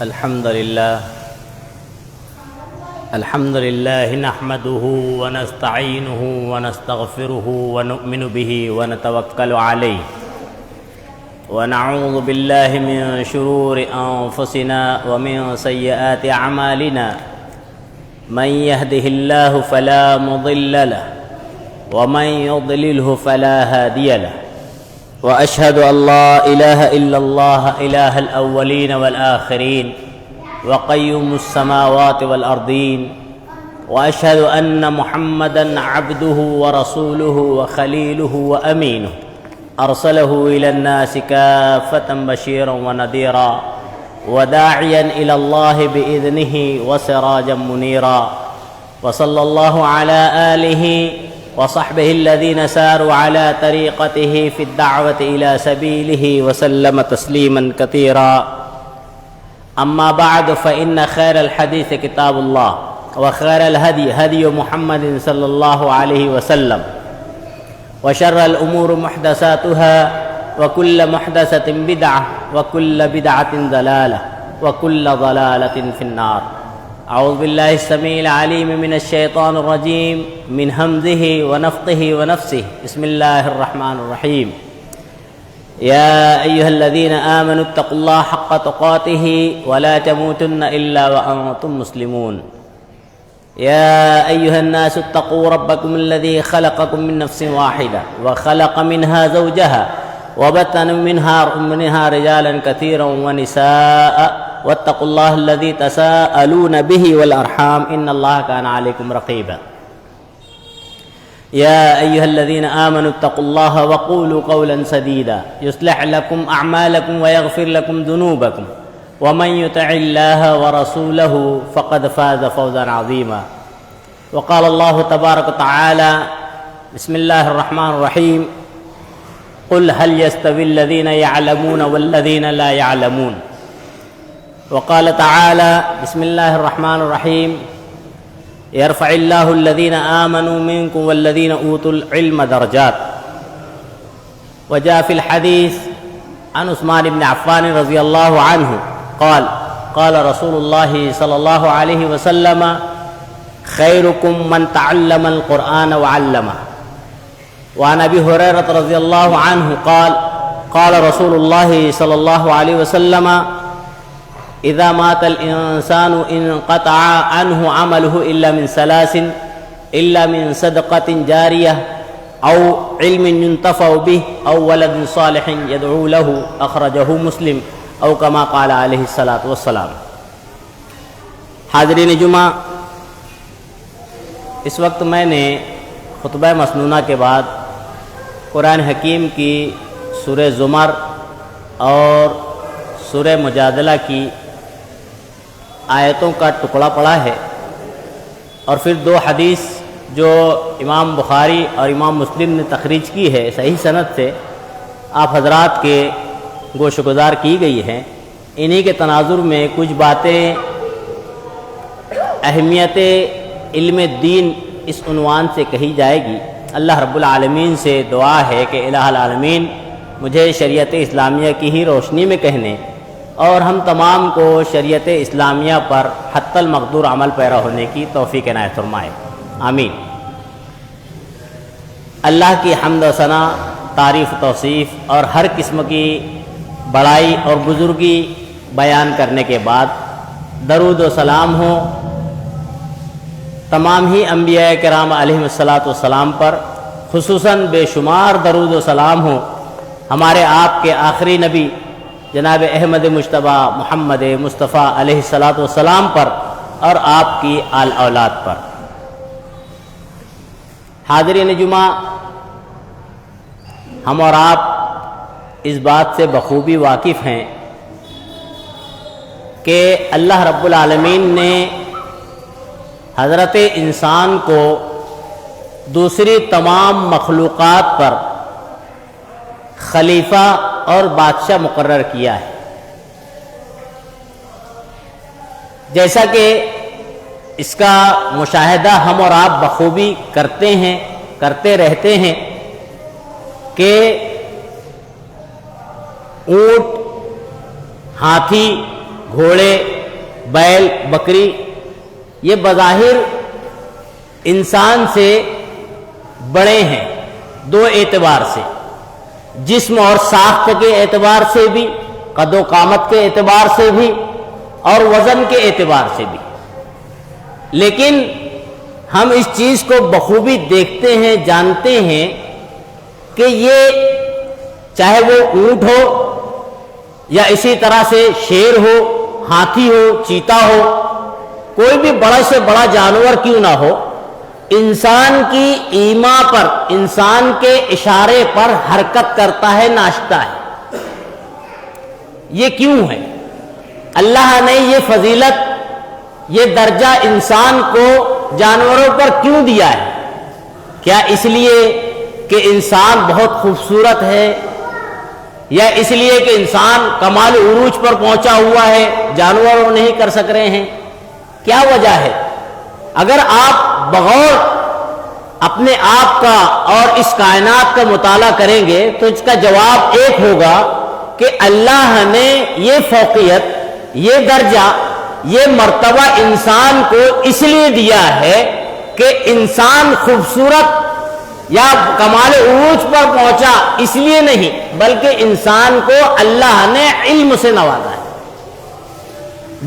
الحمد لله نحمده ونستعينه ونستغفره ونؤمن به ونتوكل عليه ونعوذ بالله من شرور أنفسنا ومن سيئات أعمالنا من يهده الله فلا مضل له ومن يضلله فلا هادي له وأشهد أن لا إله إلا الله إله الأولين والآخرين وقيوم السماوات والأرضين وأشهد أن محمدًا عبده ورسوله وخليله وأمينه أرسله إلى الناس كافة بشيرا ونذيرا وداعيا إلى الله بإذنه وسراجا منيرا وصلى الله على آله وصحبه الذين ساروا على طريقته في الدعوة إلى سبيله وسلم تسليما كثيرا أما بعد فإن خير الحديث كتاب الله وخير الهدي هدي محمد صلى الله عليه وسلم وشر الأمور محدثاتها وكل محدثة بدعة وكل بدعة ضلالة وكل ضلالة في النار. أعوذ بالله السميع العليم من الشيطان الرجيم من همزه ونفخه ونفسه. بسم الله الرحمن الرحيم. يا أيها الذين آمنوا اتقوا الله حق تقاته ولا تموتن إلا وأنتم مسلمون. يا أيها الناس اتقوا ربكم الذي خلقكم من نفس واحدة وخلق منها زوجها وبث منها رجالا كثيرا ونساء واتقوا الله الذي تساءلون به والأرحام إن الله كان عليكم رقيبا. يا أيها الذين آمنوا اتقوا الله وقولوا قولا سديدا يصلح لكم أعمالكم ويغفر لكم ذنوبكم ومن يطع الله ورسوله فقد فاز فوزا عظيما. وقال الله تبارك وتعالى بسم الله الرحمن الرحيم قل هل يستوي الذين يعلمون والذين لا يعلمون. وقال تعالى بسم الله الرحمن الرحيم يرفع الله الذين آمنوا منكم والذين أوتوا العلم درجات. وجاء في الحديث عن عثمان بن عفان رضي الله عنه قال قال رسول الله صلى الله عليه وسلم خيركم من تعلم القرآن وعلمه. وعن أبي هريرة رضي الله عنه قال قال رسول الله صلى الله عليه وسلم إذا مات الإنسان انقطع عنه عمله إلا من ثلاث إلا من صدقة جارية أو علم ينتفع به أو ولد صالح يدعو له أخرجه مسلم او کما قال علیہ الصلاۃ والسلام. حاضرین جمعہ، اس وقت میں نے خطبہ مسنونہ کے بعد قرآن حکیم کی سورہ زمر اور سورہ مجادلہ کی آیتوں کا ٹکڑا پڑھا ہے، اور پھر دو حدیث جو امام بخاری اور امام مسلم نے تخریج کی ہے صحیح سند سے آپ حضرات کے گوش گزار کی گئی ہیں. انہی کے تناظر میں کچھ باتیں اہمیت علم دین اس عنوان سے کہی جائے گی. اللہ رب العالمین سے دعا ہے کہ الہ العالمین مجھے شریعت اسلامیہ کی ہی روشنی میں کہنے اور ہم تمام کو شریعت اسلامیہ پر حتی المقدور عمل پیرا ہونے کی توفیق عنایت فرمائے. آمین. اللہ کی حمد و ثنا، تعریف و توصیف اور ہر قسم کی بڑائی اور بزرگی بیان کرنے کے بعد درود و سلام ہو تمام ہی انبیاء کرام علیہم الصلاۃ والسلام پر، خصوصاً بے شمار درود و سلام ہو ہمارے آپ کے آخری نبی جناب احمد مجتبیٰ محمد مصطفیٰ علیہ الصلاۃ والسلام پر اور آپ کی آل اولاد پر. حاضرین جمعہ، ہم اور آپ اس بات سے بخوبی واقف ہیں کہ اللہ رب العالمین نے حضرت انسان کو دوسری تمام مخلوقات پر خلیفہ اور بادشاہ مقرر کیا ہے. جیسا کہ اس کا مشاہدہ ہم اور آپ بخوبی کرتے رہتے ہیں کہ اونٹ، ہاتھی گھوڑے، بیل، بکری، یہ بظاہر انسان سے بڑے ہیں دو اعتبار سے، جسم اور ساخت کے اعتبار سے بھی، قد و قامت کے اعتبار سے بھی، اور وزن کے اعتبار سے بھی، لیکن ہم اس چیز کو بخوبی دیکھتے ہیں، جانتے ہیں کہ یہ چاہے وہ اونٹ ہو یا اسی طرح سے شیر ہو، ہاتھی ہو، چیتا ہو، کوئی بھی بڑا سے بڑا جانور کیوں نہ ہو، انسان کی ایما پر، انسان کے اشارے پر حرکت کرتا ہے، ناچتا ہے۔ یہ کیوں ہے؟ اللہ نے یہ فضیلت، یہ درجہ انسان کو جانوروں پر کیوں دیا ہے؟ کیا اس لیے کہ انسان بہت خوبصورت ہے، یا اس لیے کہ انسان کمال عروج پر پہنچا ہوا ہے، جانور نہیں کر سک رہے ہیں؟ کیا وجہ ہے؟ اگر آپ بغور اپنے آپ کا اور اس کائنات کا مطالعہ کریں گے تو اس کا جواب ایک ہوگا کہ اللہ نے یہ فوقیت، یہ درجہ، یہ مرتبہ انسان کو اس لیے دیا ہے کہ انسان خوبصورت یا کمال عروج پر پہنچا اس لیے نہیں، بلکہ انسان کو اللہ نے علم سے نوازا ہے۔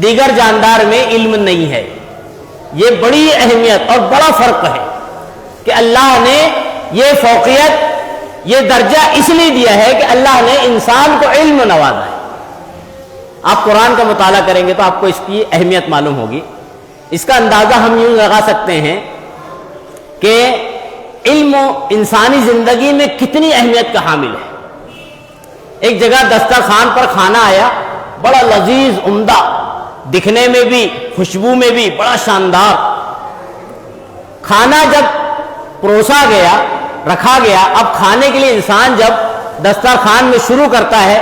دیگر جاندار میں علم نہیں ہے۔ یہ بڑی اہمیت اور بڑا فرق ہے کہ اللہ نے یہ فوقیت، یہ درجہ اس لیے دیا ہے کہ اللہ نے انسان کو علم نوازا ہے۔ آپ قرآن کا مطالعہ کریں گے تو آپ کو اس کی اہمیت معلوم ہوگی۔ اس کا اندازہ ہم یوں لگا سکتے ہیں کہ علم انسانی زندگی میں کتنی اہمیت کا حامل ہے۔ ایک جگہ دسترخوان پر کھانا آیا، بڑا لذیذ، عمدہ، دکھنے میں بھی، خوشبو میں بھی بڑا شاندار کھانا۔ جب پروسا گیا، رکھا گیا، اب کھانے کے لیے انسان جب دسترخوان میں شروع کرتا ہے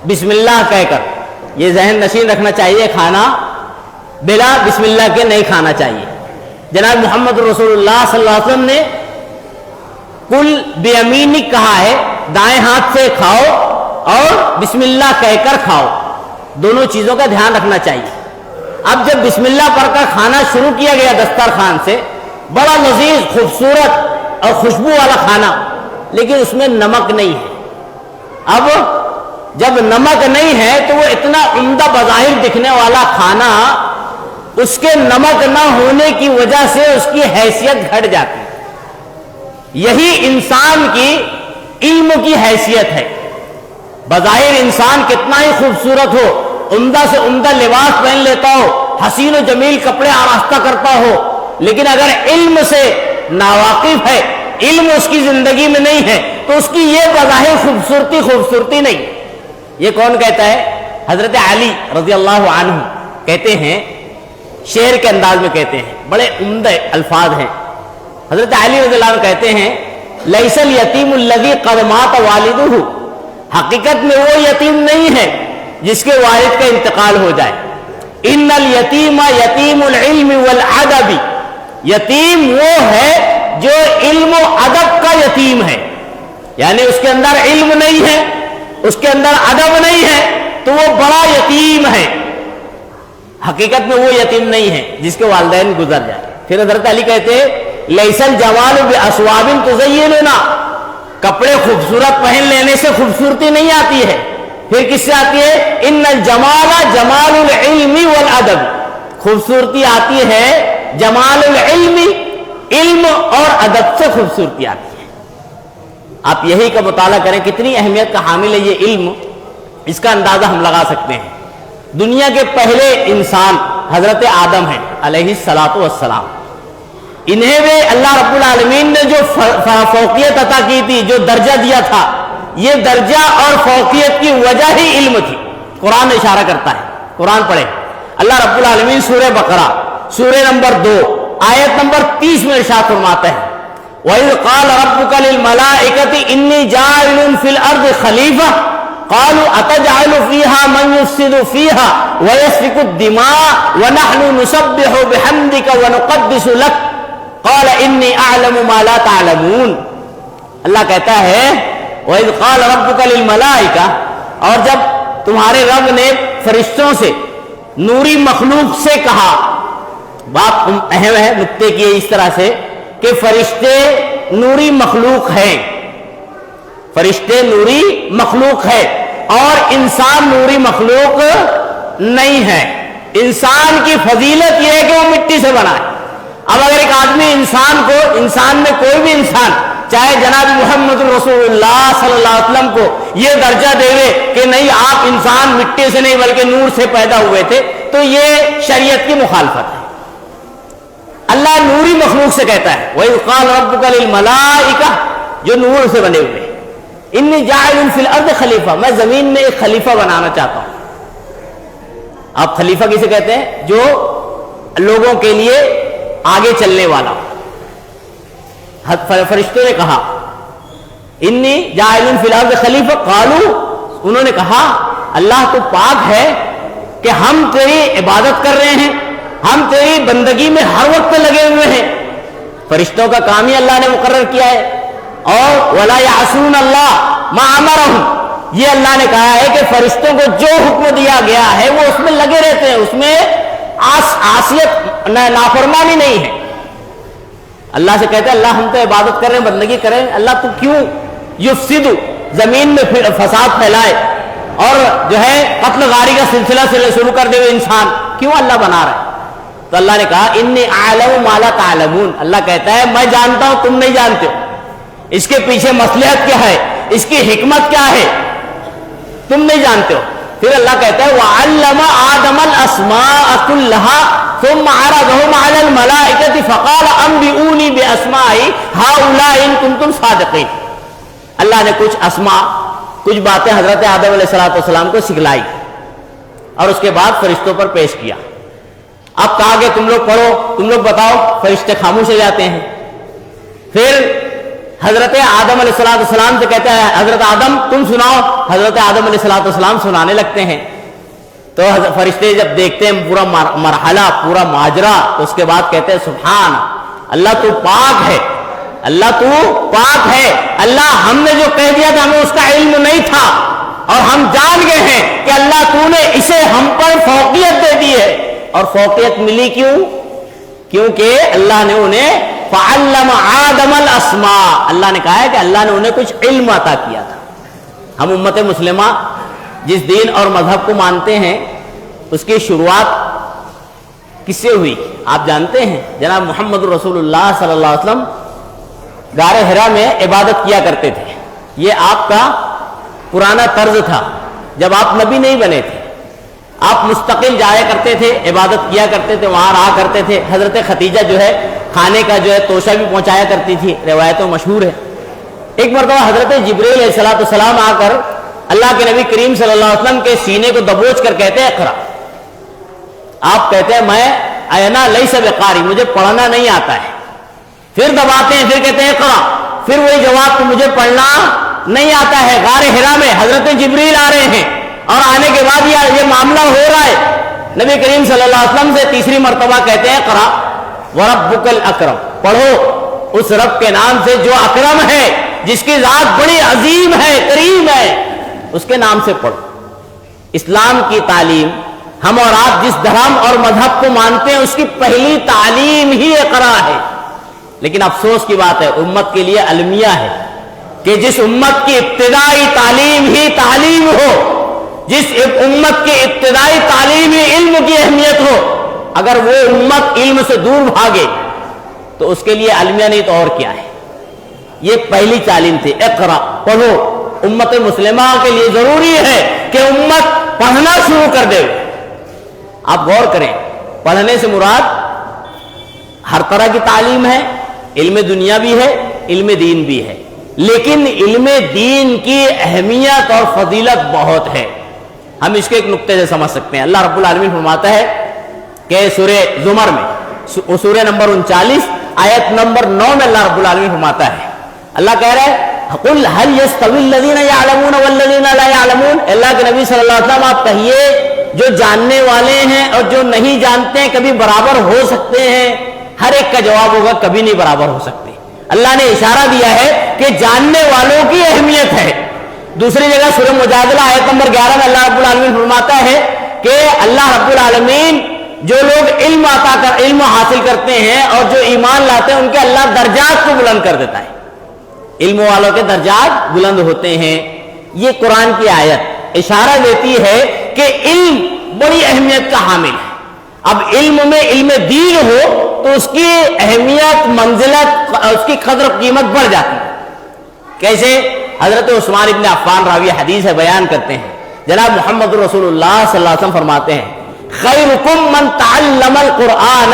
بسم اللہ کہہ کر، یہ ذہن نشین رکھنا چاہیے، کھانا بلا بسم اللہ کے نہیں کھانا چاہیے۔ جناب محمد رسول اللہ صلی اللہ علیہ وسلم نے کل بیمینک کہا ہے، دائیں ہاتھ سے کھاؤ اور بسم اللہ کہہ کر کھاؤ، دونوں چیزوں کا دھیان رکھنا چاہیے۔ اب جب بسم اللہ پڑھ کر کھانا شروع کیا گیا دسترخوان سے، بڑا لذیذ، خوبصورت اور خوشبو والا کھانا، لیکن اس میں نمک نہیں ہے۔ اب جب نمک نہیں ہے تو وہ اتنا عمدہ بظاہر دکھنے والا کھانا، اس کے نمک نہ ہونے کی وجہ سے اس کی حیثیت گھٹ جاتی ہے۔ یہی انسان کی علم کی حیثیت ہے۔ بظاہر انسان کتنا ہی خوبصورت ہو، عمدہ سے عمدہ لباس پہن لیتا ہو، حسین و جمیل کپڑے آراستہ کرتا ہو، لیکن اگر علم سے ناواقف ہے، علم اس کی زندگی میں نہیں ہے، تو اس کی یہ بظاہر خوبصورتی نہیں۔ یہ کون کہتا ہے؟ حضرت علی رضی اللہ عنہ کہتے ہیں، شعر کے انداز میں کہتے ہیں، بڑے عمدہ الفاظ ہیں۔ حضرت علی رضی اللہ عنہ کہتے ہیں، لیس الیتیم الذی قد مات والدہ، حقیقت میں وہ یتیم نہیں ہے جس کے والد کا انتقال ہو جائے۔ ان الیتیم یتیم العلم والادب، یتیم وہ ہے جو علم و ادب کا یتیم ہے، یعنی اس کے اندر علم نہیں ہے، اس کے اندر ادب نہیں ہے، تو وہ بڑا یتیم ہے۔ حقیقت میں وہ یتیم نہیں ہے جس کے والدین گزر جائے۔ پھر حضرت علی کہتے ہیں، لیس الجمال باسواب تزیننا، کپڑے خوبصورت پہن لینے سے خوبصورتی نہیں آتی ہے، پھر کس سے آتی ہے؟ ان الجمال جمال العلم والادب، خوبصورتی آتی ہے جمال العلم، علم اور ادب سے خوبصورتی آتی ہے۔ آپ یہی کا مطالعہ کریں، کتنی اہمیت کا حامل ہے یہ علم، اس کا اندازہ ہم لگا سکتے ہیں۔ دنیا کے پہلے انسان حضرت آدم ہیں علیہ الصلاۃ والسلام، انہیں بھی اللہ رب العالمین نے جو فوقیت عطا کی تھی، جو درجہ دیا تھا، یہ درجہ اور فوقیت کی وجہ ہی علم تھی۔ قرآن اشارہ کرتا ہے، قرآن پڑھیں، اللہ رب العالمین سورہ بقرہ سورہ نمبر 2 آیت نمبر 30 میں ارشاد فرماتا ہے، وَإِذْ قَالَ رَبُّكَ لِلْمَلَائِكَةِ إِنِّي جَاعِلٌ فِي الْأَرْضِ خَلِيفَةً قَالُوا أَتَجْعَلُ فِيهَا مَن يُفْسِدُ فِيهَا وَيَسْفِكُ الدِّمَاءَ وَنَحْنُ نُسَبِّحُ بِحَمْدِكَ وَنُقَدِّسُ لَكَ قَالَ إِنِّي أَعْلَمُ مَا لَا تَعْلَمُونَ۔ اللہ کہتا ہے، وَإِذْ قَالَ رَبُّكَ لِلْمَلَائِكَةِ، اور جب تمہارے رب نے فرشتوں سے نوری مخلوق سے کہا. بات اہم ہے نقطے کی اس طرح سے کہ فرشتے نوری مخلوق ہیں، فرشتے نوری مخلوق ہے اور انسان نوری مخلوق نہیں ہے. انسان کی فضیلت یہ ہے کہ وہ مٹی سے بنا ہے. اب اگر ایک آدمی انسان میں کوئی بھی انسان چاہے جناب محمد رسول اللہ صلی اللہ علیہ وسلم کو یہ درجہ دے کہ نہیں آپ انسان مٹی سے نہیں بلکہ نور سے پیدا ہوئے تھے، تو یہ شریعت کی مخالفت ہے. اللہ نوری مخلوق سے کہتا ہے وَإِذْ قَالَ رَبُّكَ لِلْمَلَائِكَةِ، جو نور سے بنے ہوئے، اِنِّي جَاعِلٌ فِي الْأَرْضِ خلیفہ، میں زمین میں ایک خلیفہ بنانا چاہتا ہوں. آپ خلیفہ کسے کہتے ہیں؟ جو لوگوں کے لیے آگے چلنے والا. فرشتوں نے کہا انی جاعل فی الارض خلیفہ، قالوا، انہوں نے کہا اللہ تو پاک ہے کہ ہم تیری عبادت کر رہے ہیں، ہم تیری بندگی میں ہر وقت لگے ہوئے ہیں. فرشتوں کا کام ہی اللہ نے مقرر کیا ہے. اور ولا یعصون اللہ ما امرهم، یہ اللہ نے کہا ہے کہ فرشتوں کو جو حکم دیا گیا ہے وہ اس میں لگے رہتے ہیں، اس میں عاصیت نافرمانی نہیں ہے. اللہ سے کہتے ہیں اللہ ہم تو عبادت کر رہے ہیں، بندگی کر رہے ہیں، اللہ تو کیوں یفسد، زمین میں فساد پھیلائے اور جو ہے قتل غاری کا سلسلہ شروع کر دے انسان، کیوں اللہ بنا رہا ہے؟ تو اللہ نے کہا انی اعلم ما لا تعلمون، اللہ کہتا ہے میں جانتا ہوں تم نہیں جانتے ہو. اس کے پیچھے مصلحت کیا ہے، اس کی حکمت کیا ہے، تم نہیں جانتے ہو. پھر اللہ کہتا ہے وَعَلَّمَ آدَمَ الْأَسْمَاءَ كُلَّهَا ثُمَّ عَرَضَهُمْ عَلَى الْمَلَائِكَةِ فَقَالَ أَنْبِئُونِي بِأَسْمَاءِ هَؤُلَاءِ إِن كُنتُمْ صَادِقِينَ. اللہ نے کچھ اسماء، کچھ باتیں حضرت آدم علیہ السلام کو سکھلائی اور اس کے بعد فرشتوں پر پیش کیا. اب کہا کہ تم لوگ پڑھو، تم لوگ بتاؤ، فرشتے خاموش ہو جاتے ہیں. پھر حضرت آدم علیہ السلام سے کہتا ہے حضرت آدم تم سناؤ، حضرت آدم علیہ السلام سنانے لگتے ہیں. تو فرشتے جب دیکھتے ہیں پورا مرحلہ، پورا ماجرا، تو اس کے بعد کہتے ہیں سبحان اللہ، تو پاک ہے، اللہ تو پاک ہے. اللہ ہم نے جو کہہ دیا تھا ہمیں اس کا علم نہیں تھا اور ہم جان گئے ہیں کہ اللہ تو نے اسے ہم پر فوقیت دے دی ہے. اور فوقیت ملی کیوں؟ کیونکہ اللہ نے انہیں فعلم آدم الاسماء، اللہ نے کہا ہے کہ اللہ نے انہیں کچھ علم عطا کیا تھا. ہم امت مسلمہ جس دین اور مذہب کو مانتے ہیں اس کی شروعات کس سے ہوئی آپ جانتے ہیں؟ جناب محمد رسول اللہ صلی اللہ علیہ وسلم غار حرا میں عبادت کیا کرتے تھے. یہ آپ کا پرانا طرز تھا. جب آپ نبی نہیں بنے تھے آپ مستقل جایا کرتے تھے، عبادت کیا کرتے تھے، وہاں رہا کرتے تھے. حضرت خدیجہ جو ہے کھانے کا جو ہے توشہ بھی پہنچایا کرتی تھی، روایتوں مشہور ہے. ایک مرتبہ حضرت جبریل علیہ السلام آ کر اللہ کے نبی کریم صلی اللہ علیہ وسلم کے سینے کو دبوچ کر کہتے ہیں اقرا. آپ کہتے ہیں میں اینا لیس بقاری، مجھے پڑھنا نہیں آتا ہے. پھر دباتے ہیں، پھر کہتے ہیں اقرا، پھر وہی جواب کہ مجھے پڑھنا نہیں آتا ہے. غار حرا میں حضرت جبریل آ رہے ہیں اور آنے کے بعد یہ معاملہ ہو رہا ہے. نبی کریم صلی اللہ علیہ وسلم سے تیسری مرتبہ کہتے ہیں اقرا وربک الاکرم، پڑھو اس رب کے نام سے جو اکرم ہے، جس کی ذات بڑی عظیم ہے، کریم ہے، اس کے نام سے پڑھو. اسلام کی تعلیم ہم اور آپ جس دھرم اور مذہب کو مانتے ہیں اس کی پہلی تعلیم ہی اقرا ہے. لیکن افسوس کی بات ہے امت کے لیے المیہ ہے کہ جس امت کی ابتدائی تعلیم ہی تعلیم ہو، جس امت کی ابتدائی تعلیم ہی علم کی اہمیت ہو، اگر وہ امت علم سے دور بھاگے تو اس کے لیے المیہ نہیں تو اور کیا ہے. یہ پہلی تعلیم تھی، اقرا، پڑھو. امت مسلمہ کے لیے ضروری ہے کہ امت پڑھنا شروع کر دے. آپ غور کریں، پڑھنے سے مراد ہر طرح کی تعلیم ہے، علم دنیا بھی ہے، علم دین بھی ہے. لیکن علم دین کی اہمیت اور فضیلت بہت ہے. ہم اس کے ایک نقطے سے سمجھ سکتے ہیں. اللہ رب العالمین فرماتا ہے کہ سورہ زمر میں سورہ نمبر 39 آیت نمبر 9 میں اللہ رب العالمین فرماتا ہے، اللہ کہہ رہا ہے قُلْ هَلْ يَسْتَوِي الَّذِينَ يَعْلَمُونَ وَالَّذِينَ لَا يَعْلَمُونَ. اللہ کے نبی صلی اللہ علیہ وسلم آپ کہیے جو جاننے والے ہیں اور جو نہیں جانتے ہیں کبھی برابر ہو سکتے ہیں؟ ہر ایک کا جواب ہوگا کبھی نہیں برابر ہو سکتے. اللہ نے اشارہ دیا ہے کہ جاننے والوں کی اہمیت ہے. دوسری جگہ سورہ مجادلہ آیت نمبر 11 میں اللہ رب العالمین فرماتا ہے کہ اللہ رب العالمین جو لوگ علم حاصل کرتے ہیں اور جو ایمان لاتے ہیں ان کے اللہ درجات کو بلند کر دیتا ہے، علم والوں کے درجات بلند ہوتے ہیں۔ یہ قرآن کی آیت اشارہ دیتی ہے کہ علم بڑی اہمیت کا حامل ہے۔ اب علم میں علم دین ہو تو اس کی اہمیت، منزلت، اس کی قدر و قیمت بڑھ جاتی ہے۔ کیسے؟ حضرت عثمان ابن عفان راوی حدیث ہے بیان کرتے ہیں، جناب محمد رسول اللہ صلی اللہ علیہ وسلم فرماتے ہیں خیرکم من تعلم القرآن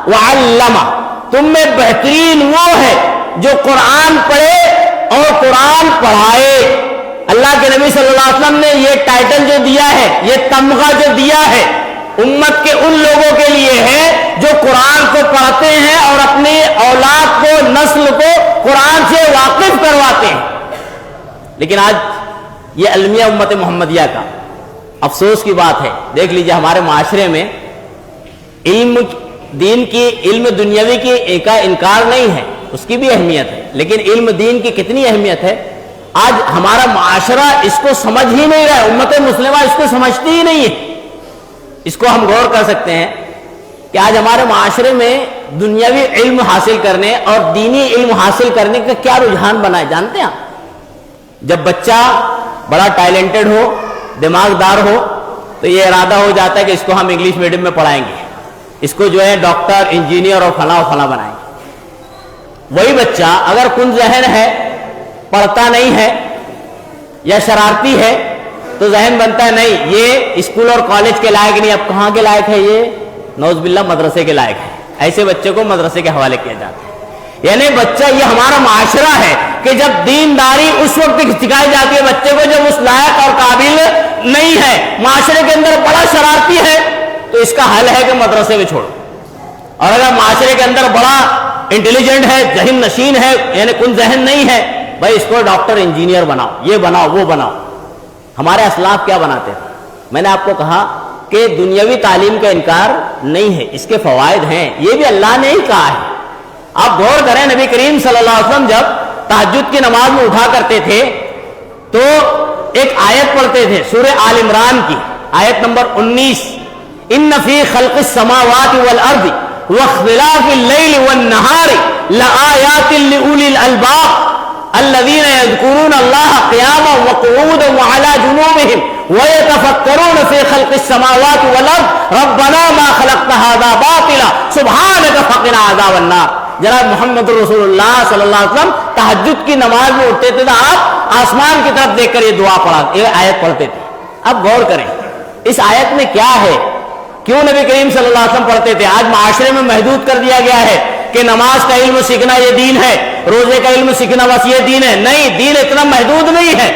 وعلمہ، تم میں بہترین وہ ہے جو قرآن پڑھے اور قرآن پڑھائے۔ اللہ کے نبی صلی اللہ علیہ وسلم نے یہ ٹائٹل جو دیا ہے، یہ تمغہ جو دیا ہے، امت کے ان لوگوں کے لیے ہے جو قرآن کو پڑھتے ہیں اور اپنی اولاد کو، نسل کو قرآن سے واقف کرواتے ہیں۔ لیکن آج یہ المیہ امت محمدیہ کا افسوس کی بات ہے، دیکھ لیجئے ہمارے معاشرے میں علم دین کی، علم دنیاوی کی کا انکار نہیں ہے، اس کی بھی اہمیت ہے، لیکن علم دین کی کتنی اہمیت ہے آج ہمارا معاشرہ اس کو سمجھ ہی نہیں رہا ہے، امت مسلمہ اس کو سمجھتی ہی نہیں ہے۔ اس کو ہم غور کر سکتے ہیں کہ آج ہمارے معاشرے میں دنیاوی علم حاصل کرنے اور دینی علم حاصل کرنے کا کیا رجحان بنا ہے جانتے ہیں؟ جب بچہ بڑا ٹیلنٹڈ ہو، دماغ دار ہو، تو یہ ارادہ ہو جاتا ہے کہ اس کو ہم انگلش میڈیم میں پڑھائیں گے، اس کو جو ہے ڈاکٹر، انجینئر اور فلاں بنائیں گے۔ وہی بچہ اگر کن ذہن ہے، پڑھتا نہیں ہے یا شرارتی ہے تو ذہن بنتا ہے نہیں یہ اسکول اور کالج کے لائق نہیں، اب کہاں کے لائق ہے، یہ نعوذ باللہ مدرسے کے لائق ہے۔ ایسے بچے کو مدرسے کے حوالے کیا جاتا ہے۔ یعنی بچہ، یہ ہمارا معاشرہ ہے کہ جب دینداری اس وقت سکھائی جاتی ہے بچے کو جب اس لائق اور قابل نہیں ہے، معاشرے کے اندر بڑا شرارتی ہے، تو اس کا حل ہے کہ مدرسے میں چھوڑو۔ اور اگر معاشرے کے اندر بڑا انٹیلیجنٹ ہے، ذہن نشین ہے، یعنی کن ذہن نہیں ہے، بھائی اس کو ڈاکٹر، انجینئر بناؤ، یہ بناؤ، وہ بناؤ۔ ہمارے اسلاف کیا بناتے تھے؟ میں نے آپ کو کہا کہ دنیاوی تعلیم کا انکار نہیں ہے، اس کے فوائد ہیں، یہ بھی اللہ نے ہی کہا ہے۔ آپ غور کریں، نبی کریم صلی اللہ علیہ وسلم جب تہجد کی نماز میں اٹھا کرتے تھے تو ایک آیت پڑھتے تھے، سورہ آل عمران کی آیت نمبر 19، ان فی خلق السماوات والارض واختلاف اللیل والنہار لآیات لأولی الالباب الذین یذکرون اللہ قیاما وقعودا وعلی جنوبہم ویتفکرون فی خلق السماوات والارض ربنا ما خلقت ھذا باطلا سبحانک فقنا عذاب النار۔ جناب محمد رسول اللہ صلی اللہ علیہ وسلم تہجد کی نماز میں اٹھتے تھے تو آپ آسمان کی طرف دیکھ کر یہ دعا پڑھا، یہ آیت پڑھتے تھے۔ اب غور کریں اس آیت میں کیا ہے، کیوں نبی کریم صلی اللہ علیہ وسلم پڑھتے تھے؟ آج معاشرے میں محدود کر دیا گیا ہے کہ نماز کا علم سیکھنا یہ دین ہے، روزے کا علم سیکھنا بس یہ دین ہے۔ نہیں، دین اتنا محدود نہیں ہے۔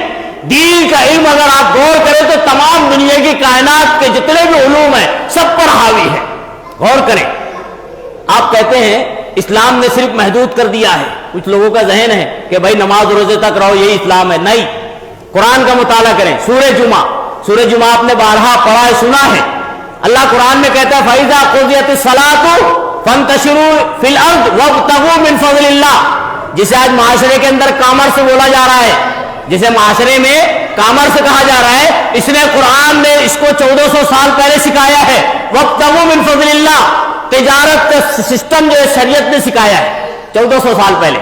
دین کا علم اگر آپ غور کریں تو تمام دنیا کی کائنات کے جتنے بھی علوم ہیں سب پر حاوی ہے۔ غور کریں، آپ کہتے ہیں اسلام نے صرف محدود کر دیا ہے، کچھ لوگوں کا ذہن ہے کہ بھائی نماز روزے تک رہو یہی اسلام ہے۔ نہیں، قرآن کا مطالعہ کریں، سورہ جمعہ آپ نے بارہا پڑھا ہے، سنا ہے۔ اللہ قرآن میں کہتا ہے فَإِذَا قُضِيَتِ الصَّلَاةُ فَانتَشِرُوا فِي الْأَرْضِ وَابْتَغُوا مِنْ فَضْلِ اللَّهِ، جسے آج معاشرے کے اندر کامرس سے بولا جا رہا ہے، جسے معاشرے میں کامرس سے کہا جا رہا ہے، اس نے قرآن نے اس کو 1400 سال پہلے سکھایا ہے۔ وَابْتَغُوا مِنْ فَضْلِ اللَّهِ، تجارت کا سسٹم جو ہے شریعت نے سکھایا ہے 1400 سال پہلے۔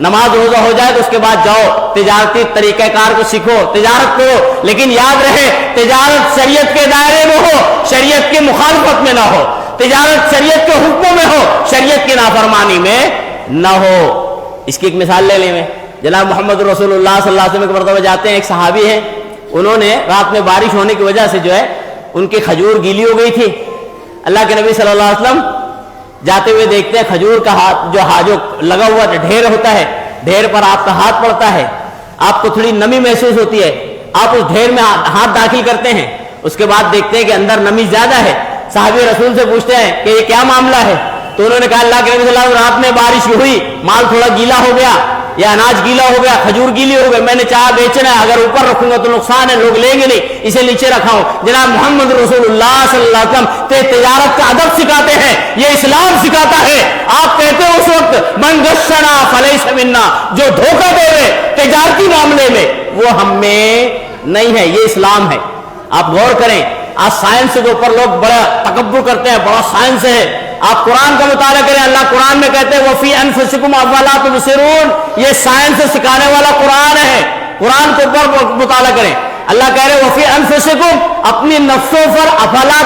نماز روزہ ہو جائے تو اس کے بعد جاؤ تجارتی طریقہ کار کو سیکھو، تجارت کرو، لیکن یاد رہے تجارت شریعت کے دائرے میں ہو، شریعت کی مخالفت میں نہ ہو، تجارت شریعت کے حکموں میں ہو، شریعت کی نافرمانی میں نہ ہو۔ اس کی ایک مثال لے لیں، میں جناب محمد رسول اللہ صلی اللہ علیہ وسلم ایک مرتبہ جاتے ہیں، ایک صحابی ہیں، انہوں نے رات میں بارش ہونے کی وجہ سے جو ہے ان کی کھجور گیلی ہو گئی تھی۔ اللہ کے نبی صلی اللہ علیہ وسلم جاتے ہوئے دیکھتے ہیں کھجور کا ہاتھ جو لگا ہوا ڈھیر ہوتا ہے، ڈھیر پر آپ کا ہاتھ پڑتا ہے، آپ کو تھوڑی نمی محسوس ہوتی ہے، آپ اس ڈھیر میں ہاتھ داخل کرتے ہیں، اس کے بعد دیکھتے ہیں کہ اندر نمی زیادہ ہے۔ صحابی رسول سے پوچھتے ہیں کہ یہ کیا معاملہ ہے؟ تو انہوں نے کہا اللہ کے نبی صلی اللہ علیہ وسلم رات میں بارش ہوئی، مال تھوڑا گیلا ہو گیا یا اناج گیلا ہو گیا، کھجور گیلی ہو گئی، میں نے چاہا بیچنا ہے، اگر اوپر رکھوں گا تو نقصان ہے، لوگ لیں گے نہیں، اسے نیچے رکھا ہوں۔ جناب محمد رسول اللہ صلی اللہ علیہ وسلم تجارت کا ادب سکھاتے ہیں، یہ اسلام سکھاتا ہے۔ آپ کہتے ہیں اس وقت من غشنا فلیس منا، جو دھوکہ دے رہے تجارتی معاملے میں وہ ہم میں نہیں ہے، یہ اسلام ہے۔ آپ غور کریں آج سائنس کے اوپر لوگ بڑا تکبر کرتے ہیں، بڑا سائنس ہے. آپ قرآن کا مطالعہ کریں، اللہ قرآن میں کہتے ہیں وَفِي أَنفُسِكُمْ أَفَلَا تُبْصِرُونَ. یہ سائنس سکھانے والا قرآن ہے. قرآن کے اوپر مطالعہ کریں. اللہ کہہ رہے وَفِي أَنفُسِكُمْ، اپنی نفسوں پر أَفَلَا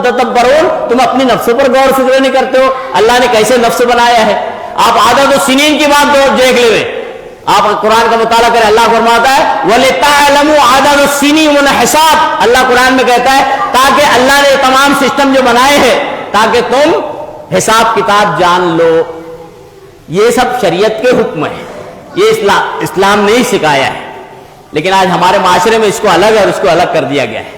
تَدَبَّرُونَ، تم اپنی نفسوں پر غور فکر نہیں کرتے ہو. اللہ نے کیسے نفس بنایا ہے. آپ عدد السنین کی بات دیکھ لیں، آپ قرآن کا مطالعہ کریں. اللہ فرماتا ہے وَلِتَعْلَمُوا عَدَدَ السِّنِينَ وَالْحِسَابَ. اللہ قرآن میں کہتا ہے تاکہ اللہ نے تمام سسٹم جو بنائے ہیں تاکہ تم حساب کتاب جان لو. یہ سب شریعت کے حکم ہیں، یہ اسلام نے ہی سکھایا ہے. لیکن آج ہمارے معاشرے میں اس کو الگ اور اس کو الگ کر دیا گیا ہے.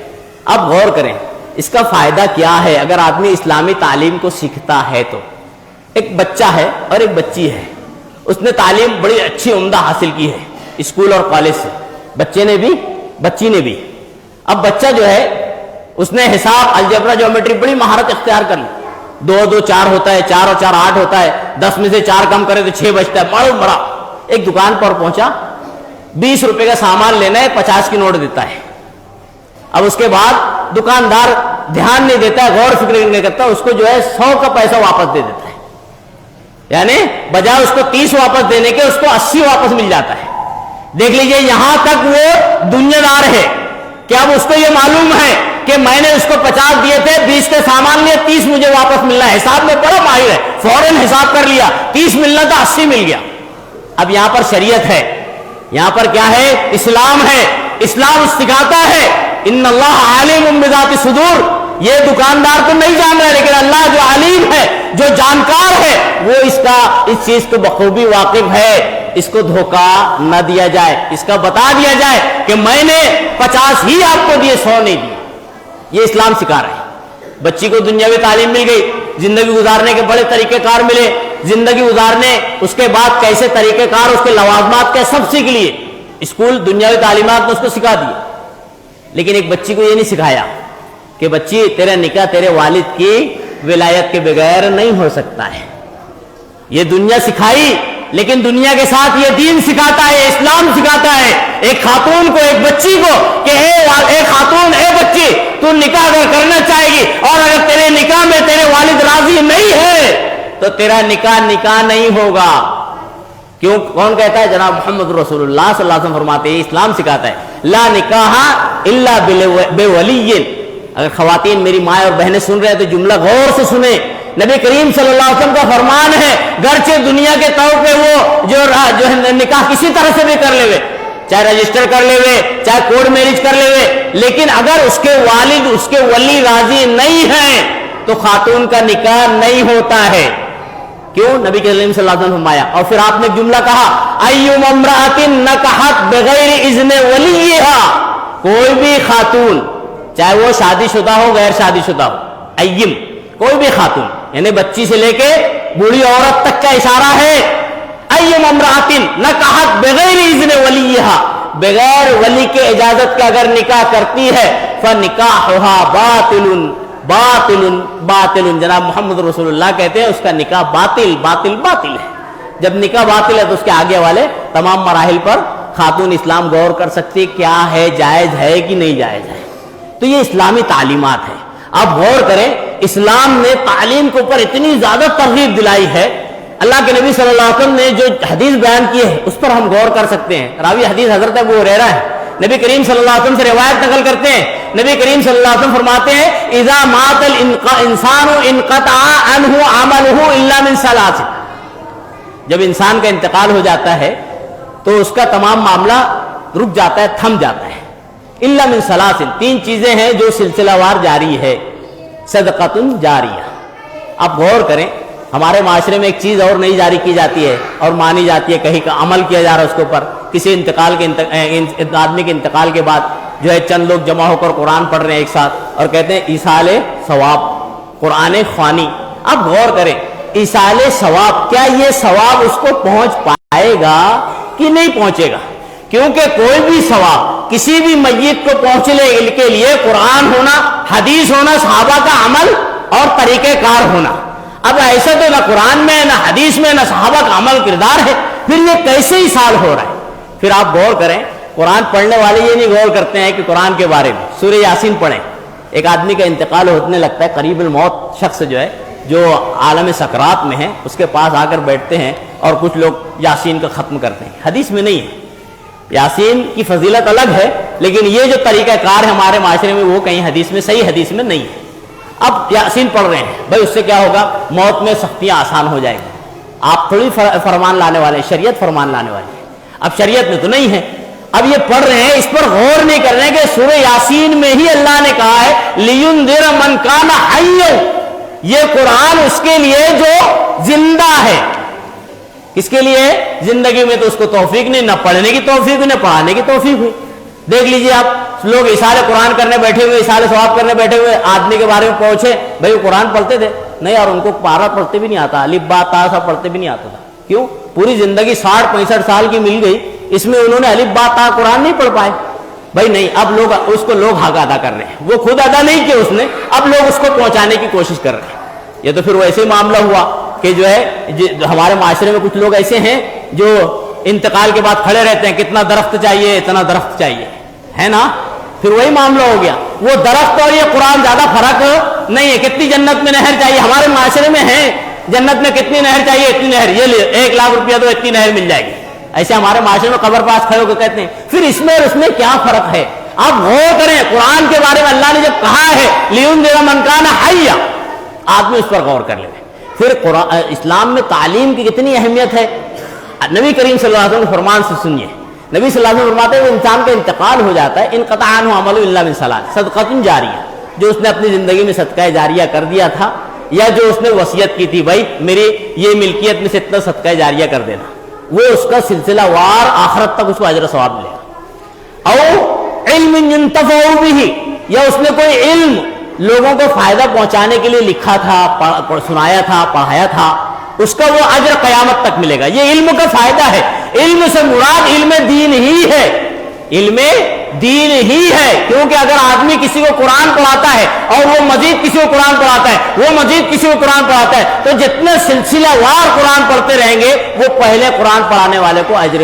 اب غور کریں اس کا فائدہ کیا ہے اگر آدمی اسلامی تعلیم کو سیکھتا ہے. تو ایک بچہ ہے اور ایک بچی ہے، اس نے تعلیم بڑی اچھی عمدہ حاصل کی ہے اسکول اور کالج سے، بچے نے بھی بچی نے بھی. اب بچہ جو ہے اس نے حساب الجبرا جیومیٹری بڑی مہارت اختیار کر لی. 2 2 4 ہوتا ہے، 4 اور 4 8 ہوتا ہے، 10 میں سے 4 کم کرے تو 6 بچتا ہے. بڑا ایک دکان پر پہنچا، 20 روپے کا سامان لینا ہے، 50 کی نوٹ دیتا ہے. اب اس کے بعد دکاندار دھیان نہیں دیتا ہے، غور فکر نہیں کرتا، اس کو جو ہے 100 کا پیسہ واپس دے دیتا ہے. یعنی بجائے اس کو 30 واپس دینے کے اس کو 80 واپس مل جاتا ہے. دیکھ لیجئے یہاں تک وہ دنیا دار ہے کہ اب اس کو یہ معلوم ہے کہ میں نے اس کو 50 دیے تھے، 20 کے سامان لیے، 30 مجھے واپس ملنا ہے. حساب میں بڑا ماہر ہے، فوراً حساب کر لیا، 30 ملنا تھا 80 مل گیا. اب یہاں پر شریعت ہے، یہاں پر کیا ہے؟ اسلام ہے. اسلام سکھاتا ہے ان اللہ عالم بذات الصدور. یہ دکاندار تو نہیں جان رہا لیکن اللہ جو علیم ہے، جو جانکار ہے، وہ اس چیز کو بخوبی واقف ہے. اس کو دھوکہ نہ دیا جائے، اس کا بتا دیا جائے کہ میں نے 50 ہی آپ کو دیے، 100 نہیں دیے. یہ اسلام سکھا رہا ہے. بچی کو دنیاوی تعلیم مل گئی، زندگی گزارنے کے بڑے طریقہ کار ملے، زندگی گزارنے اس کے بعد کیسے طریقہ کار، اس کے لوازمات کے سب سیکھ لیے. اسکول دنیاوی تعلیمات نے اس کو سکھا دی. لیکن ایک بچی کو یہ نہیں سکھایا کہ بچی تیرا نکاح تیرے والد کی ولایت کے بغیر نہیں ہو سکتا ہے. یہ دنیا سکھائی لیکن دنیا کے ساتھ یہ دین سکھاتا ہے، اسلام سکھاتا ہے ایک خاتون کو، ایک بچی کو کہ اے خاتون، اے بچی، تو نکاح اگر کرنا چاہے گی اور اگر تیرے نکاح میں تیرے والد راضی نہیں ہے تو تیرا نکاح نہیں ہوگا. کیوں؟ کون کہتا ہے؟ جناب محمد رسول اللہ صلی اللہ علیہ وسلم فرماتے ہیں، اسلام سکھاتا ہے لا نکاح الا بولی. اگر خواتین میری ماں اور بہنیں سن رہے ہیں تو جملہ غور سے سنیں. نبی کریم صلی اللہ علیہ وسلم کا فرمان ہے گرچہ دنیا کے طور پہ وہ جو ہے نکاح کسی طرح سے بھی کر لے، چاہے رجسٹر کر لے، چاہے کورٹ میرج کر لے، لیکن اگر اس کے والد اس کے ولی راضی نہیں ہیں تو خاتون کا نکاح نہیں ہوتا ہے. کیوں؟ نبی کریم صلی اللہ علیہ وسلم فرمایا. اور پھر آپ نے جملہ کہا ایوم امرأۃ نکحت بغیر اذن ولیہا. کوئی بھی خاتون چاہے وہ شادی شدہ ہو غیر شادی شدہ ہو، ایم کوئی بھی خاتون یعنی بچی سے لے کے بوڑھی عورت تک کا اشارہ ہے. ایم امرأۃ نکحت بغیر اذن ولیہا، بغیر ولی کے اجازت کے اگر نکاح کرتی ہے فنکاحھا باطل باطل باطل. جناب محمد رسول اللہ کہتے ہیں اس کا نکاح باطل باطل باطل ہے. جب نکاح باطل ہے تو اس کے آگے والے تمام مراحل پر خاتون اسلام غور کر سکتی ہے کیا ہے، جائز ہے کہ نہیں جائز ہے. تو یہ اسلامی تعلیمات ہے. آپ غور کریں اسلام نے تعلیم کے اوپر اتنی زیادہ ترغیب دلائی ہے. اللہ کے نبی صلی اللہ علیہ وسلم نے جو حدیث بیان کی ہے اس پر ہم غور کر سکتے ہیں. راوی حدیث حضرت ابو ہریرہ ہے، نبی کریم صلی اللہ علیہ وسلم سے روایت نقل کرتے ہیں. نبی کریم صلی اللہ علیہ وسلم فرماتے ہیں اذا مات الانسان انقطع عنہ عملہ الا من ثلاث. جب انسان کا انتقال ہو جاتا ہے تو اس کا تمام معاملہ رک جاتا ہے، تھم جاتا ہے. الا من ثلاث، 3 چیزیں ہیں جو سلسلہ وار جاری ہے. صدقۃ جاریہ. آپ غور کریں ہمارے معاشرے میں ایک چیز اور نئی جاری کی جاتی ہے اور مانی جاتی ہے، کہیں کا عمل کیا جا رہا ہے اس کے اوپر. کسی آدمی کے انتقال کے بعد جو ہے چند لوگ جمع ہو کر قرآن پڑھ رہے ہیں ایک ساتھ اور کہتے ہیں ایصال ثواب، قرآن خوانی. آپ غور کریں ایصال ثواب، کیا یہ ثواب اس کو پہنچ پائے گا کہ نہیں پہنچے گا؟ کیونکہ کوئی بھی ثواب کسی بھی میت کو پہنچنے کے لیے قرآن ہونا، حدیث ہونا، صحابہ کا عمل اور طریقہ کار ہونا. اب ایسا تو نہ قرآن میں نہ حدیث میں نہ صحابہ کا عمل کردار ہے، پھر یہ کیسے ایصال ہو رہا ہے؟ پھر آپ غور کریں قرآن پڑھنے والے یہ نہیں غور کرتے ہیں کہ قرآن کے بارے میں سورہ یاسین پڑھیں. ایک آدمی کا انتقال ہونے لگتا ہے، قریب الموت شخص جو ہے، جو عالم سکرات میں ہے، اس کے پاس آ کر بیٹھتے ہیں اور کچھ لوگ یاسین کا ختم کرتے ہیں. حدیث میں نہیں ہے، یاسین کی فضیلت الگ ہے، لیکن یہ جو طریقہ کار ہے ہمارے معاشرے میں وہ کہیں حدیث میں، صحیح حدیث میں نہیں ہے. اب یاسین پڑھ رہے ہیں، بھائی اس سے کیا ہوگا؟ موت میں سختیاں آسان ہو جائیں گی. آپ تھوڑی فرمان لانے والے، شریعت فرمان لانے والے ہیں. اب شریعت میں تو نہیں ہے. اب یہ پڑھ رہے ہیں، اس پر غور نہیں کر رہے ہیں کہ سورہ یاسین میں ہی اللہ نے کہا ہے لِيُنذِرَ مَنْ كَانَ حَيًّا، یہ قرآن اس کے لیے جو زندہ ہے. کس کے لیے؟ زندگی میں تو اس کو توفیق نہیں، نہ پڑھنے کی توفیق ہوئی نہ پڑھانے کی توفیق ہوئی. دیکھ لیجئے آپ، لوگ اصال قرآن کرنے بیٹھے ہوئے، اصال ثواب کرنے بیٹھے ہوئے آدمی کے بارے میں پہنچے، بھائی وہ قرآن پڑھتے تھے؟ نہیں، اور ان کو پارا پڑھتے بھی نہیں آتا، الف با تا سب پڑھتے بھی نہیں آتا تھا. کیوں؟ پوری زندگی 60-65 سال کی مل گئی، اس میں انہوں نے الف با تا قرآن نہیں پڑھ پائے. بھائی نہیں، اب لوگ اس کو لوگ حق ادا کر رہے ہیں. وہ خود ادا نہیں کیا اس نے، اب لوگ اس کو پہنچانے کی کوشش کر رہے ہیں. یہ تو پھر ویسے ہی معاملہ ہوا کہ جو ہے ہمارے معاشرے میں کچھ لوگ ایسے ہیں جو انتقال کے بعد کھڑے رہتے ہیں، کتنا درخت چاہیے، اتنا درخت چاہیے، ہے نا؟ پھر وہی معاملہ ہو گیا. وہ درخت اور یہ قرآن زیادہ فرق نہیں ہے. کتنی جنت میں نہر چاہیے، ہمارے معاشرے میں ہے جنت میں کتنی نہر چاہیے، اتنی نہر، یہ لے 1 لاکھ روپیہ دو اتنی نہر مل جائے گی. ایسے ہمارے معاشرے میں قبر پاس کھڑے ہو کے کہتے ہیں. پھر اس میں اور اس میں کیا فرق ہے؟ آپ غور کریں، قرآن کے بارے میں اللہ نے جب کہا ہے لِيُنذِرَ مَنْ كَانَ حَيًّا، آدمی اس پر غور کر لے. پھر اسلام میں تعلیم کی کتنی اہمیت ہے. نبی کریم صلی اللہ علیہ وسلم کے فرمان سے سنیے. نبی صلی اللہ علیہ وسلم فرماتے ہیں کہ انسان کا انتقال ہو جاتا ہے، انقطع عنہ عملہ الا من ثلاث، صدقۃ جاریہ، جو اس نے اپنی زندگی میں صدقہ جاریہ کر دیا تھا، یا جو اس نے وصیت کی تھی بھائی میری یہ ملکیت میں سے اتنا صدقہ جاریہ کر دینا، وہ اس کا سلسلہ وار آخرت تک اس کو اجر و ثواب ملے گا. او علم ينتفع به، یا اس نے کوئی علم لوگوں کو فائدہ پہنچانے کے لیے لکھا تھا، سنایا تھا، پڑھایا تھا، اس کا وہ اجر قیامت تک ملے گا. یہ علم کا فائدہ ہے. علم سے مراد علم دین ہی ہے، علم دین ہی ہے. کیونکہ اگر آدمی کسی کو قرآن پڑھاتا ہے اور وہ مزید کسی کو قرآن پڑھاتا ہے، وہ مزید کسی کو قرآن پڑھاتا ہے، تو جتنے سلسلہ وار قرآن پڑھتے رہیں گے وہ پہلے قرآن پڑھانے والے کو اجر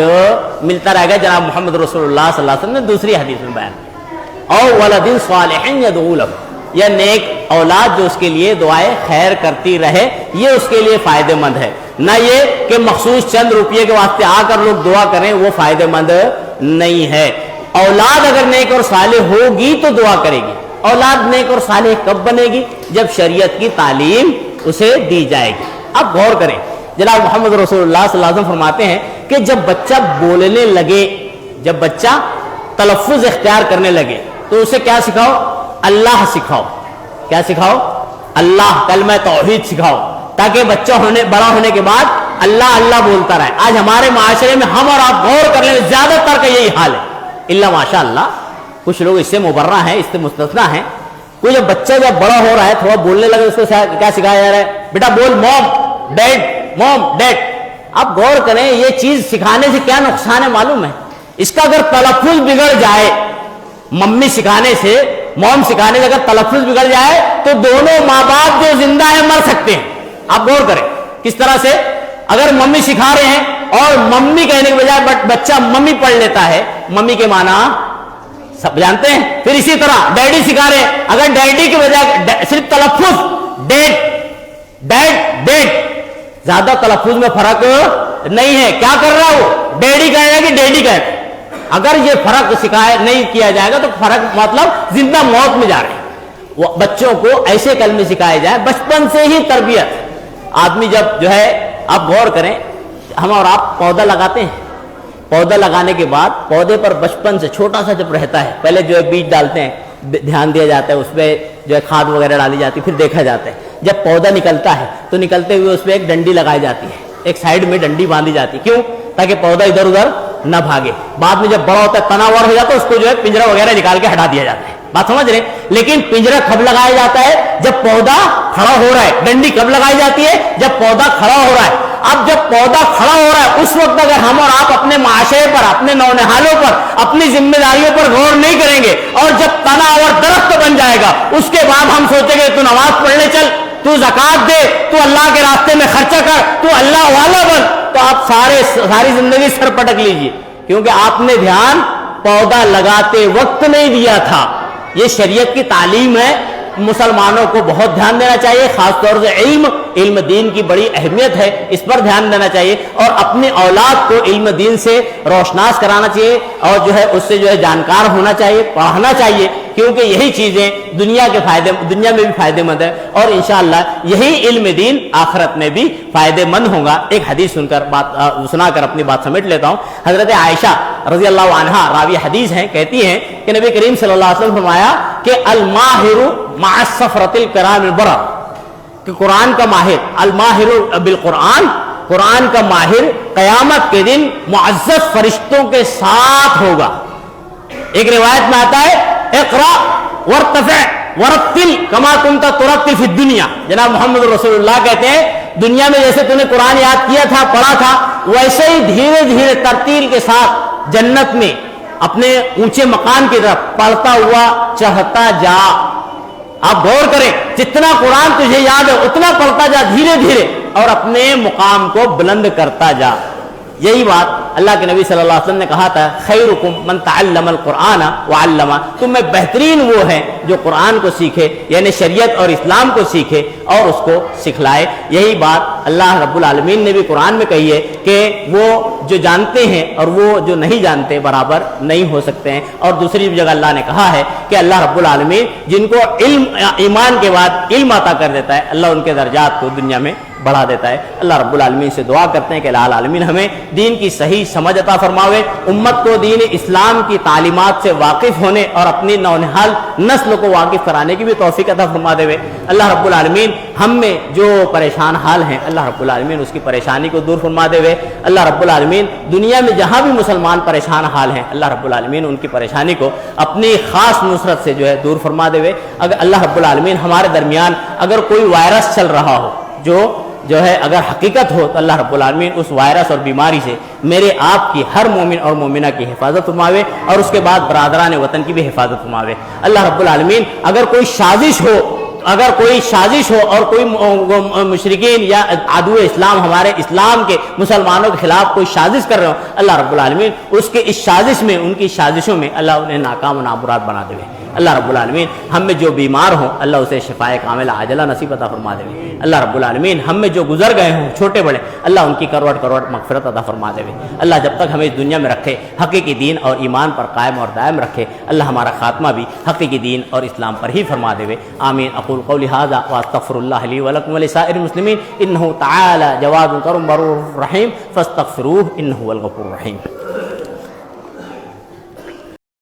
ملتا رہے گا. جناب محمد رسول اللہ صلی اللہ علیہ وسلم نے دوسری حدیث میں بیان کیا، اور ولد صالح يدعو له، یا نیک اولاد جو اس کے لیے دعائیں خیر کرتی رہے، یہ اس کے لیے فائدہ مند ہے. نہ یہ کہ مخصوص چند روپیے کے واسطے آ کر لوگ دعا کریں، وہ فائدہ مند نہیں ہے. اولاد اگر نیک اور صالح ہوگی تو دعا کرے گی. اولاد نیک اور صالح کب بنے گی؟ جب شریعت کی تعلیم اسے دی جائے گی. اب غور کریں، جناب محمد رسول اللہ صلی اللہ علیہ وسلم فرماتے ہیں کہ جب بچہ بولنے لگے، جب بچہ تلفظ اختیار کرنے لگے تو اسے کیا سکھاؤ؟ اللہ سکھاؤ. کیا سکھاؤ؟ اللہ، کلمہ توحید سکھاؤ، تاکہ بچہ بڑا ہونے کے بعد اللہ اللہ بولتا رہے. آج ہمارے معاشرے میں ہم اور آپ غور کر لیں، زیادہ تر کا یہی حال ہے، اللہ ماشاء اللہ. کچھ لوگ اس سے مبرہ ہیں، اس سے مستثنا ہیں. کوئی جب بچہ جب بڑا ہو رہا ہے، تھوڑا بولنے لگے، اس کو کیا سکھایا جا رہا ہے؟ بیٹا بول موم ڈیڈ، موم ڈیڈ. اب غور کریں، یہ چیز سکھانے سے کیا نقصان ہے معلوم ہے؟ اس کا اگر تلفظ بگڑ جائے، ممی سکھانے سے، موم سکھانے سے اگر تلفظ بگڑ جائے تو دونوں ماں باپ جو زندہ ہیں مر سکتے ہیں. آپ غور کریں کس طرح سے. اگر ممی سکھا رہے ہیں اور ممی کہنے کے بجائے بچہ ممی پڑھ لیتا ہے، ممی کے معنی سب جانتے ہیں. پھر اسی طرح ڈیڈی سکھا رہے ہیں، اگر ڈیڈی کے بجائے صرف تلفظ ڈیڈ ڈیڈ ڈیڈ، زیادہ تلفظ میں فرق نہیں ہے. کیا کر رہا وہ؟ ڈیڈی کہے گا کہ ڈیڈی کہے گا. اگر یہ فرق سکھایا نہیں کیا جائے گا تو فرق مطلب زندہ موت میں جا رہے ہیں. بچوں کو ایسے کلمے سکھائے جائیں، بچپن سے ہی تربیت. آدمی جب جو ہے، آپ غور کریں، ہم اور آپ پودا لگاتے ہیں، پودا لگانے کے بعد پودے پر بچپن سے چھوٹا سا جب رہتا ہے، پہلے جو ہے بیج ڈالتے ہیں، دھیان دیا جاتا ہے، اس پہ جو ہے کھاد وغیرہ ڈالی جاتی ہے، پھر دیکھا جاتا ہے. جب پودا نکلتا ہے تو نکلتے ہوئے اس پہ ایک ڈنڈی لگائی جاتی ہے، ایک سائیڈ میں ڈنڈی باندھی جاتی ہے. کیوں؟ تاکہ پودا ادھر ادھر نہ بھاگے. بعد میں جب بڑا ہوتا ہے، تناور ہو جاتا ہے، اس کو جو ہے پنجرا وغیرہ نکال کے ہٹا دیا جاتا ہے. بات سمجھ رہے ہیں؟ لیکن پنجرا کب لگایا جاتا ہے؟ جب پودا کھڑا ہو رہا ہے. ڈنڈی کب لگائی جاتی ہے؟ جب پودا کھڑا ہو رہا ہے. اب جب پودا کھڑا ہو رہا ہے، اس وقت اگر ہم اور آپ اپنے معاشرے پر، اپنے نونہالوں پر، اپنی ذمہ داریوں پر غور نہیں کریں گے، اور جب تنا اور درخت بن جائے گا، اس کے بعد ہم سوچیں گے تو نماز پڑھنے چل، تو زکات دے، تو اللہ کے راستے میں خرچہ کر، تو اللہ والا بن، تو آپ ساری زندگی سر پٹک لیجئے. کیونکہ آپ نے دھیان پودا لگاتے وقت نہیں دیا تھا۔ یہ شریعت کی تعلیم ہے، مسلمانوں کو بہت دھیان دینا چاہیے، خاص طور سے علم دین کی بڑی اہمیت ہے، اس پر دھیان دینا چاہیے، اور اپنی اولاد کو علم دین سے روشناس کرانا چاہیے، اور جو ہے اس سے جو ہے جانکار ہونا چاہیے، پڑھنا چاہیے، کیونکہ یہی چیزیں دنیا میں بھی فائدہ مند ہے، اور انشاءاللہ یہی علم دین آخرت میں بھی فائدہ مند ہوگا۔ ایک حدیث سنا کر اپنی بات سمیٹ لیتا ہوں۔ حضرت عائشہ رضی اللہ عنہا راوی حدیث ہیں، کہتی ہیں کہ نبی کریم صلی اللہ علیہ وسلم فرمایا کہ الماہر مع السفرۃ الکرام البرر، کہ قرآن کا ماہر، الماہر بالقرآن، قرآن کا ماہر قیامت کے دن معزز فرشتوں کے ساتھ ہوگا۔ ایک روایت میں آتا ہے اقرا وارتفع ورتل کما کنت ترتل فی الدنیا، جناب محمد رسول اللہ کہتے ہیں دنیا میں جیسے تو نے قرآن یاد کیا تھا، پڑھا تھا، ویسے ہی دھیرے دھیرے ترتیل کے ساتھ جنت میں اپنے اونچے مقام کی طرف پڑھتا ہوا چڑھتا جا۔ آپ غور کریں، جتنا قرآن تجھے یاد ہے اتنا پڑھتا جا دھیرے دھیرے، اور اپنے مقام کو بلند کرتا جا۔ یہی بات اللہ کے نبی صلی اللہ علیہ وسلم نے کہا تھا، خیرکم من تعلم القرآن وعلمہ، تم میں بہترین وہ ہے جو قرآن کو سیکھے، یعنی شریعت اور اسلام کو سیکھے اور اس کو سکھلائے۔ یہی بات اللہ رب العالمین نے بھی قرآن میں کہی ہے کہ وہ جو جانتے ہیں اور وہ جو نہیں جانتے برابر نہیں ہو سکتے ہیں، اور دوسری جگہ اللہ نے کہا ہے کہ اللہ رب العالمین جن کو ایمان کے بعد علم عطا کر دیتا ہے، اللہ ان کے درجات کو دنیا میں بڑھا دیتا ہے۔ اللہ رب العالمین سے دعا کرتے ہیں کہ اللہ العالمین ہمیں دین کی صحیح سمجھ عطا فرماوے، امت کو دین اسلام کی تعلیمات سے واقف ہونے اور اپنی نونہال نسل کو واقف کرانے کی بھی توفیق عطا فرما دے۔ اللہ رب العالمین ہم میں جو پریشان حال ہیں، اللہ رب العالمین اس کی پریشانی کو دور فرما دے۔ اللہ رب العالمین دنیا میں جہاں بھی مسلمان پریشان حال ہیں، اللہ رب العالمین ان کی پریشانی کو اپنی خاص نصرت سے جو ہے دور فرما دے۔ اگر اللہ رب العالمین ہمارے درمیان اگر کوئی وائرس چل رہا ہو جو ہے اگر حقیقت ہو، تو اللہ رب العالمین اس وائرس اور بیماری سے میرے آپ کی ہر مومن اور مومنہ کی حفاظت فرماوے، اور اس کے بعد برادران وطن کی بھی حفاظت فرماوے۔ اللہ رب العالمین اگر کوئی سازش ہو اور کوئی مشرکین یا عدو اسلام ہمارے اسلام کے مسلمانوں کے خلاف کوئی سازش کر رہے ہو، اللہ رب العالمین اس کے اس سازش میں، ان کی سازشوں میں اللہ انہیں ناکام و نامراد بنا دے۔ اللہ رب العالمین ہم میں جو بیمار ہوں، اللہ اسے شفائے کاملہ عاجلہ نصیب عطا فرما دے۔ اللہ رب العالمین ہم میں جو گزر گئے ہوں چھوٹے بڑے، اللہ ان کی کروڑ مغفرت عطا فرما دے۔ اللہ جب تک ہمیں اس دنیا میں رکھے، حقیقی دین اور ایمان پر قائم اور دائم رکھے، اللہ ہمارا خاتمہ بھی حقیقی دین اور اسلام پر ہی فرما دے۔ آمین۔ اقول قولی ھذا واستغفر اللہ لی ولکم ولسائر المسلمین انہ تعالی جواد کریم برور رحیم فاستغفروہ انہ هو الغفور الرحیم۔